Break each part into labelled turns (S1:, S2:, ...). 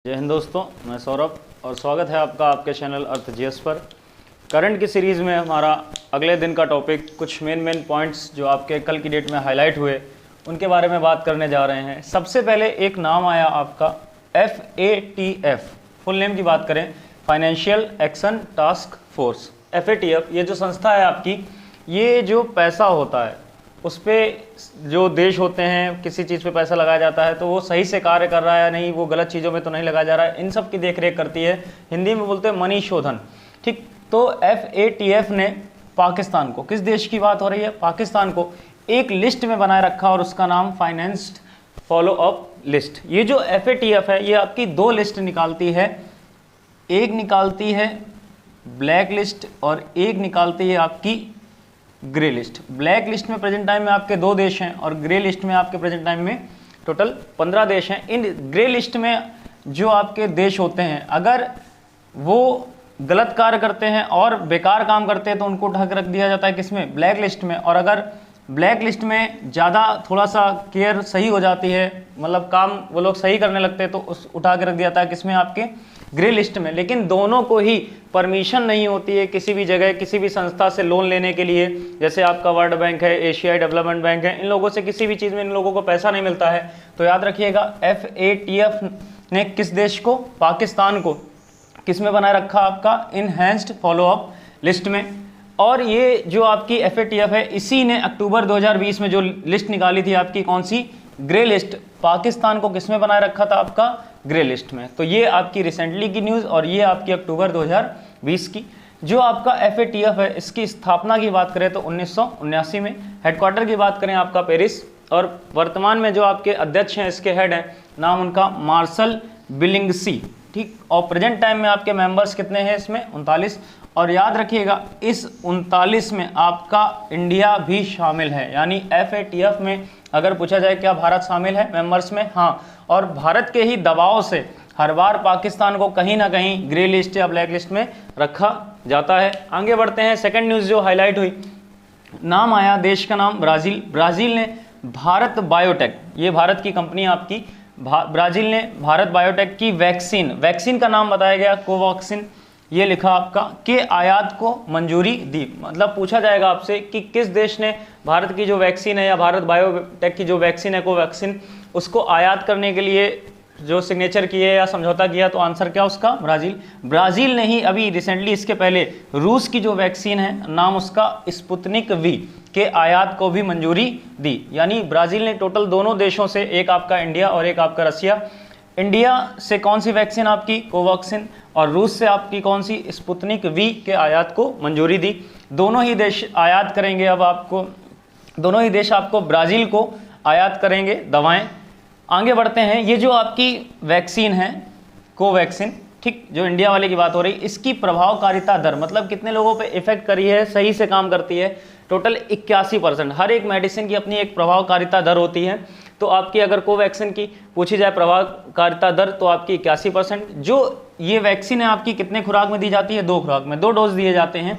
S1: जय हिंद दोस्तों, मैं सौरभ और स्वागत है आपका आपके चैनल अर्थ जीएस पर। करंट की सीरीज़ में हमारा अगले दिन का टॉपिक कुछ मेन पॉइंट्स जो आपके कल की डेट में हाईलाइट हुए उनके बारे में बात करने जा रहे हैं। सबसे पहले एक नाम आया आपका FATF, फुल नेम की बात करें financial action task force. FATF ये जो संस्था है आपकी, ये जो पैसा होता है उस पर जो देश होते हैं किसी चीज़ पे पैसा लगाया जाता है तो वो सही से कार्य कर रहा है या नहीं, वो गलत चीज़ों में तो नहीं लगाया जा रहा है, इन सब की देख रेख करती है। हिंदी में बोलते हैं मनी शोधन। ठीक, तो FATF ने पाकिस्तान को, किस देश की बात हो रही है, पाकिस्तान को एक लिस्ट में बनाए रखा और उसका नाम फाइनेंस्ड फॉलो अप लिस्ट। ये जो FATF है ये आपकी दो लिस्ट निकालती है, एक निकालती है ब्लैक लिस्ट और एक निकालती है आपकी ग्रे लिस्ट। ब्लैक लिस्ट में प्रेजेंट टाइम में आपके 2 देश हैं और ग्रे लिस्ट में आपके प्रेजेंट टाइम में टोटल 15 देश हैं। इन ग्रे लिस्ट में जो आपके देश होते हैं, अगर वो गलत कार्य करते हैं और बेकार काम करते हैं तो उनको ढक रख दिया जाता है किसमें, ब्लैक लिस्ट में। और अगर ब्लैक लिस्ट में ज़्यादा थोड़ा सा केयर सही हो जाती है, मतलब काम वो लोग सही करने लगते हैं तो उस उठा के रख दिया जाता है किसमें, आपके ग्रे लिस्ट में। लेकिन दोनों को ही परमिशन नहीं होती है किसी भी जगह किसी भी संस्था से लोन लेने के लिए। जैसे आपका वर्ल्ड बैंक है, एशियाई डेवलपमेंट बैंक है, इन लोगों से किसी भी चीज़ में इन लोगों को पैसा नहीं मिलता है। तो याद रखिएगा FATF ने किस देश को, पाकिस्तान को किस में बनाए रखा, आपका इनहैंस्ड फॉलो अप लिस्ट में। और ये जो आपकी FATF है इसी ने अक्टूबर 2020 में जो लिस्ट निकाली थी आपकी, कौन सी, ग्रे लिस्ट, पाकिस्तान को किस में बनाए रखा था, आपका ग्रे लिस्ट में। तो ये आपकी रिसेंटली की न्यूज़ और ये आपकी अक्टूबर 2020 की। जो आपका FATF है इसकी स्थापना की बात करें तो 1979 में, हेडक्वार्टर की बात करें आपका पेरिस, और वर्तमान में जो आपके अध्यक्ष हैं, इसके हेड हैं, नाम उनका मार्शल बिलिंगसी। ठीक, और प्रेजेंट टाइम में आपके मेंबर्स कितने हैं इसमें, 39। और याद रखिएगा इस 39 में आपका इंडिया भी शामिल है, यानी FATF में अगर पूछा जाए क्या भारत शामिल है मेंबर्स में, हाँ। और भारत के ही दबाव से हर बार पाकिस्तान को कहीं ना कहीं ग्रे लिस्ट या ब्लैक लिस्ट में रखा जाता है। आगे बढ़ते हैं, सेकंड न्यूज़ जो हाईलाइट हुई, नाम आया, देश का नाम ब्राज़ील। ब्राज़ील ने भारत बायोटेक, ये भारत की कंपनी आपकी, ब्राज़ील ने भारत बायोटेक की वैक्सीन का नाम बताया गया कोवैक्सीन, ये लिखा आपका, के आयात को मंजूरी दी। मतलब पूछा जाएगा आपसे कि किस देश ने भारत की जो वैक्सीन है या भारत बायोटेक की जो वैक्सीन है कोवैक्सीन, उसको आयात करने के लिए जो सिग्नेचर किए या समझौता किया, तो आंसर क्या उसका, ब्राज़ील। ब्राज़ील ने ही अभी रिसेंटली इसके पहले रूस की जो वैक्सीन है, नाम उसका स्पुतनिक V, के आयात को भी मंजूरी दी। यानी ब्राज़ील ने टोटल दोनों देशों से, एक आपका इंडिया और एक आपका रसिया, इंडिया से कौन सी वैक्सीन आपकी, कोवैक्सीन, और रूस से आपकी कौन सी, स्पुतनिक V के आयात को मंजूरी दी। दोनों ही देश आयात करेंगे, अब आपको दोनों ही देश आपको ब्राज़ील को आयात करेंगे दवाएं। आगे बढ़ते हैं, ये जो आपकी वैक्सीन है कोवैक्सीन, ठीक, जो इंडिया वाले की बात हो रही, इसकी प्रभावकारिता दर, मतलब कितने लोगों पे इफेक्ट करी है, सही से काम करती है, टोटल 81%। हर एक मेडिसिन की अपनी एक प्रभावकारिता दर होती है, तो आपकी अगर कोवैक्सीन की पूछी जाए प्रभावकारिता दर तो आपकी 81%। जो ये वैक्सीन है आपकी कितने खुराक में दी जाती है, 2 खुराक में, 2 डोज दिए जाते हैं।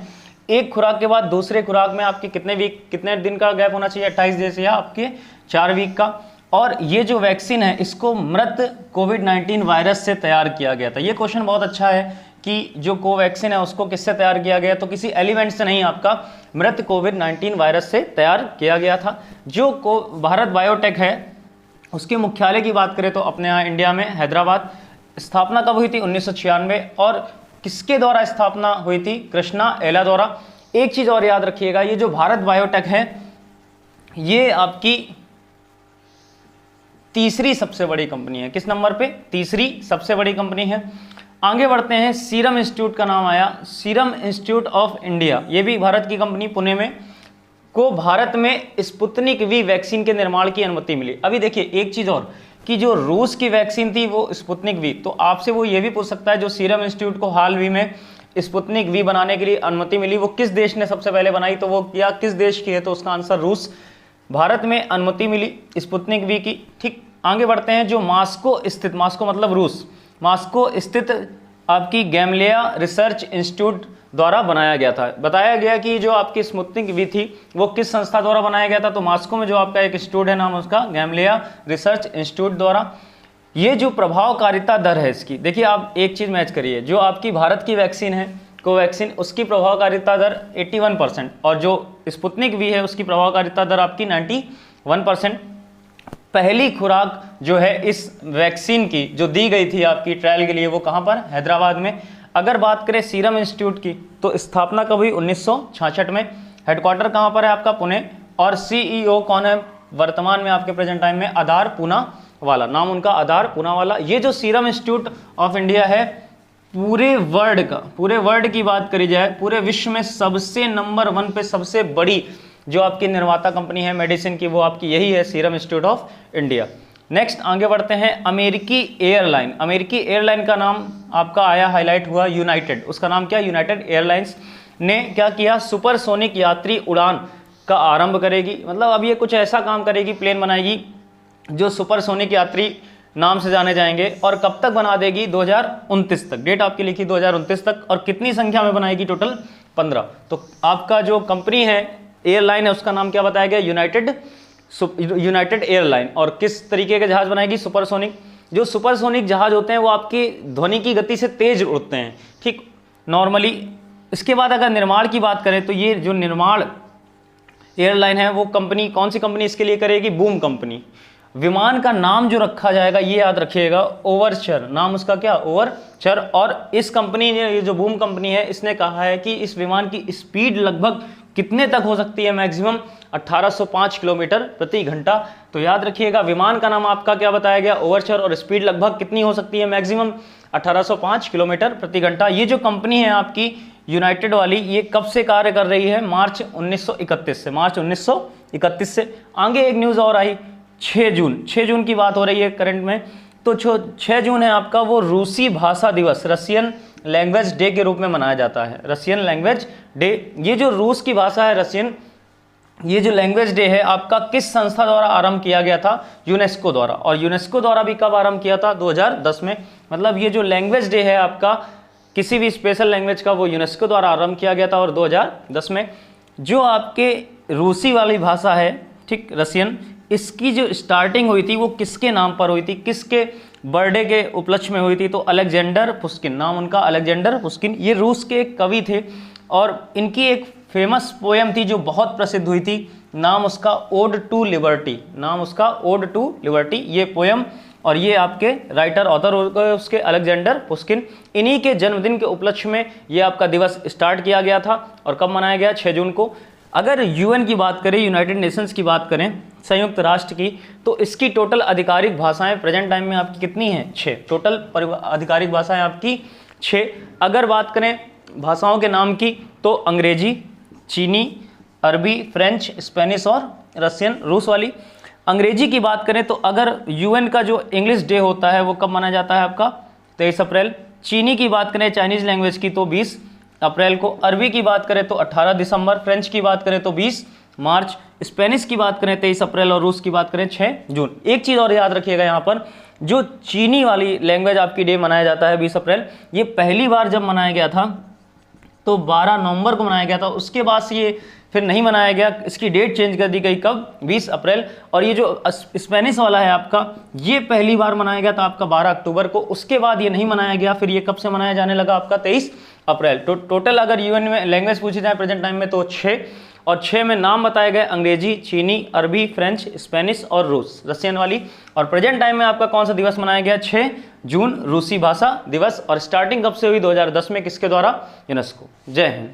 S1: एक खुराक के बाद दूसरे खुराक में आपकी कितने दिन का गैप होना चाहिए, 28 दिन से या आपके 4 वीक का। और ये जो वैक्सीन है इसको मृत कोविड-19 वायरस से तैयार किया गया था। ये क्वेश्चन बहुत अच्छा है कि जो कोवैक्सीन है उसको किससे तैयार किया गया, तो किसी एलिमेंट से नहीं, आपका मृत कोविड-19 वायरस से तैयार किया गया था। जो भारत बायोटेक है उसके मुख्यालय की बात करें तो अपने यहाँ इंडिया में हैदराबाद। स्थापना कब हुई थी, 1996। और किसके द्वारा स्थापना हुई थी, कृष्णा एला द्वारा। एक चीज़ और याद रखिएगा, ये जो भारत बायोटेक है ये आपकी तीसरी सबसे बड़ी कंपनी है। किस नंबर पे, तीसरी सबसे बड़ी कंपनी है। आगे बढ़ते हैं, सीरम इंस्टीट्यूट का नाम आया, सीरम इंस्टीट्यूट ऑफ इंडिया, ये भी भारत की कंपनी, पुणे में, को भारत में स्पुतनिक V वैक्सीन के निर्माण की अनुमति मिली। अभी देखिए एक चीज़ और, कि जो रूस की वैक्सीन थी वो स्पुतनिक V, तो आपसे वो ये भी पूछ सकता है जो सीरम इंस्टीट्यूट को हाल ही में स्पुतनिक V बनाने के लिए अनुमति मिली, वो किस देश ने सबसे पहले बनाई, तो वो क्या किस देश की है, तो उसका आंसर रूस। भारत में अनुमति मिली स्पुतनिक V की। ठीक, आगे बढ़ते हैं, जो मास्को स्थित, मास्को मतलब रूस, मास्को स्थित आपकी गैमलिया रिसर्च इंस्टीट्यूट द्वारा बनाया गया था। बताया गया कि जो आपकी स्पुतनिक V थी वो किस संस्था द्वारा बनाया गया था, तो मास्को में जो आपका एक इंस्टीट्यूट है, नाम उसका गैमलिया रिसर्च इंस्टीट्यूट द्वारा। ये जो प्रभावकारिता दर है इसकी, देखिए आप एक चीज़ मैच करिए, जो आपकी भारत की वैक्सीन है कोवैक्सीन, उसकी प्रभावकारिता दर 81% और जो स्पुतनिक वी है उसकी प्रभावकारिता दर आपकी 91%। पहली खुराक जो है इस वैक्सीन की जो दी गई थी आपकी ट्रायल के लिए वो कहाँ पर, हैदराबाद में। अगर बात करें सीरम इंस्टीट्यूट की तो स्थापना कब हुई, 1966 में। हेडक्वार्टर कहाँ पर है आपका, पुणे। और सीईओ कौन है वर्तमान में आपके प्रेजेंट टाइम में, आधार पूनावाला, नाम उनका आधार पूनावाला। ये जो सीरम इंस्टीट्यूट ऑफ इंडिया है पूरे वर्ल्ड की बात करी जाए, पूरे विश्व में सबसे नंबर 1 पे सबसे बड़ी जो आपकी निर्माता कंपनी है मेडिसिन की वो आपकी यही है, serum institute of India. Next आगे बढ़ते हैं, अमेरिकी एयरलाइन। अमेरिकी एयरलाइन का नाम आपका आया, हाईलाइट हुआ यूनाइटेड, उसका नाम क्या, यूनाइटेड एयरलाइंस ने क्या किया, सुपरसोनिक यात्री उड़ान का आरंभ करेगी। मतलब अब ये कुछ ऐसा काम करेगी, प्लेन बनाएगी जो सुपरसोनिक यात्री नाम से जाने जाएंगे। और कब तक बना देगी, 2029 तक, डेट आपकी लिखी 2029 तक। और कितनी संख्या में बनाएगी, टोटल 15। तो आपका जो कंपनी है एयरलाइन है उसका नाम क्या बताया गया, यूनाइटेड एयरलाइन। और किस तरीके के जहाज बनाएगी, सुपरसोनिक। जो सुपरसोनिक जहाज होते हैं वो आपकी ध्वनि की गति से तेज उड़ते हैं, ठीक, नॉर्मली। इसके बाद अगर निर्माण की बात करें तो ये जो निर्माण एयरलाइन है वो कंपनी, कौन सी कंपनी इसके लिए करेगी, बूम कंपनी। विमान का नाम जो रखा जाएगा ये याद रखिएगा, ओवरचर, नाम उसका क्या, ओवरचर। और इस कंपनी ने, ये जो बूम कंपनी है, इसने कहा है कि इस विमान की स्पीड लगभग कितने तक हो सकती है, मैक्सिमम 1805 किलोमीटर प्रति घंटा। तो याद रखिएगा विमान का नाम आपका क्या बताया गया, ओवरचर, और स्पीड लगभग कितनी हो सकती है, मैक्सिमम 1805 किलोमीटर प्रति घंटा। ये जो कंपनी है आपकी यूनाइटेड वाली, ये कब से कार्य कर रही है, मार्च 1931 से, मार्च 1931 से। आगे एक न्यूज़ और आई, 6 जून की बात हो रही है करंट में। तो जो 6 जून है आपका वो रूसी भाषा दिवस, रशियन लैंग्वेज डे के रूप में मनाया जाता है, रशियन लैंग्वेज डे। ये जो रूस की भाषा है रशियन, ये जो लैंग्वेज डे है आपका किस संस्था द्वारा आरंभ किया गया था, यूनेस्को द्वारा। और यूनेस्को द्वारा भी कब आरंभ किया था, 2010 में। मतलब ये जो लैंग्वेज डे है आपका किसी भी स्पेशल लैंग्वेज का, वो यूनेस्को द्वारा आरंभ किया गया था और 2010 में। जो आपके रूसी वाली भाषा है, ठीक, रशियन, इसकी जो स्टार्टिंग हुई थी वो किसके नाम पर हुई थी, किसके बर्थडे के उपलक्ष्य में हुई थी, तो अलेक्जेंडर पुश्किन, नाम उनका अलेक्जेंडर पुश्किन। ये रूस के एक कवि थे और इनकी एक फेमस पोएम थी जो बहुत प्रसिद्ध हुई थी, नाम उसका ओड टू लिबर्टी, नाम उसका ओड टू लिबर्टी, ये पोएम। और ये आपके राइटर ऑथर उसके अलेक्जेंडर पुश्किन। इन्हीं के जन्मदिन के उपलक्ष्य में ये आपका दिवस स्टार्ट किया गया था। और कब मनाया गया, 6 जून को। अगर यूएन की बात करें, यूनाइटेड नेशंस की बात करें, संयुक्त राष्ट्र की, तो इसकी टोटल आधिकारिक भाषाएं प्रेजेंट टाइम में आपकी कितनी हैं, 6। टोटल आधिकारिक भाषाएं आपकी 6। अगर बात करें भाषाओं के नाम की तो अंग्रेजी, चीनी, अरबी, फ्रेंच, स्पेनिश और रशियन, रूस वाली। अंग्रेजी की बात करें तो अगर यूएन का जो इंग्लिश डे होता है वो कब मनाया जाता है आपका, 23 अप्रैल। चीनी की बात करें, चाइनीज़ लैंग्वेज की, तो 20 अप्रैल को। अरबी की बात करें तो 18 दिसंबर। फ्रेंच की बात करें तो 20 मार्च। स्पेनिश की बात करें 23 अप्रैल और रूस की बात करें 6 जून। एक चीज़ और याद रखिएगा यहाँ पर, जो चीनी वाली लैंग्वेज आपकी डे मनाया जाता है 20 अप्रैल, ये पहली बार जब मनाया गया था तो 12 नवंबर को मनाया गया था। उसके बाद से ये फिर नहीं मनाया गया, इसकी डेट चेंज कर दी गई, कब, 20 अप्रैल। और ये जो स्पेनिश वाला है आपका, ये पहली बार मनाया गया था आपका 12 अक्टूबर को। उसके बाद ये नहीं मनाया गया, फिर ये कब से मनाया जाने लगा आपका, 23 अप्रैल। टोटल अगर यूएन में लैंग्वेज पूछी जाए प्रेजेंट टाइम में तो 6, और 6 में नाम बताए गए अंग्रेजी, चीनी, अरबी, फ्रेंच, स्पेनिश और रूस, रशियन वाली। और प्रेजेंट टाइम में आपका कौन सा दिवस मनाया गया, 6 जून, रूसी भाषा दिवस। और स्टार्टिंग कब से हुई, 2010 में, किसके द्वारा, यूनेस्को। जय हिंद।